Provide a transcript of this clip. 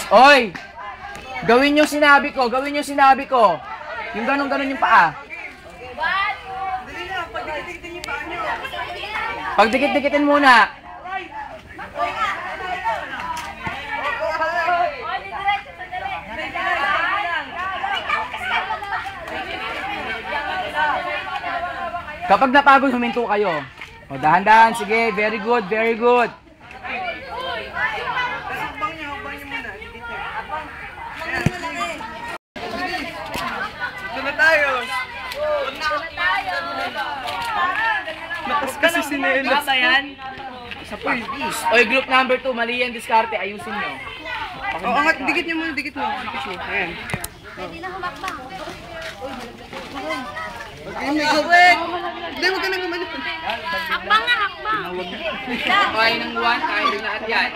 Oy! Gawin yung sinabi ko, gawin yung sinabi ko. Yung ganun-ganun yung paa. Pagdikit-dikitin muna. Kapag napagod, huminto kayo. O, dahan-dahan. Sige, very good, very good. Ito na tayo. Matas kasi si Nela. Tama yan. Isa pa. Oy, group number 2, mali yan, diskarte. Ayusin nyo. Oo, angat, dikit niyo muna, dikit mo. Dikit mo. Ayan. Pwede na humakbang. Hindi, huwag ka na gumano. Hakbang nga, hakbang. Kaya ng 1, kaya ng lahat yan.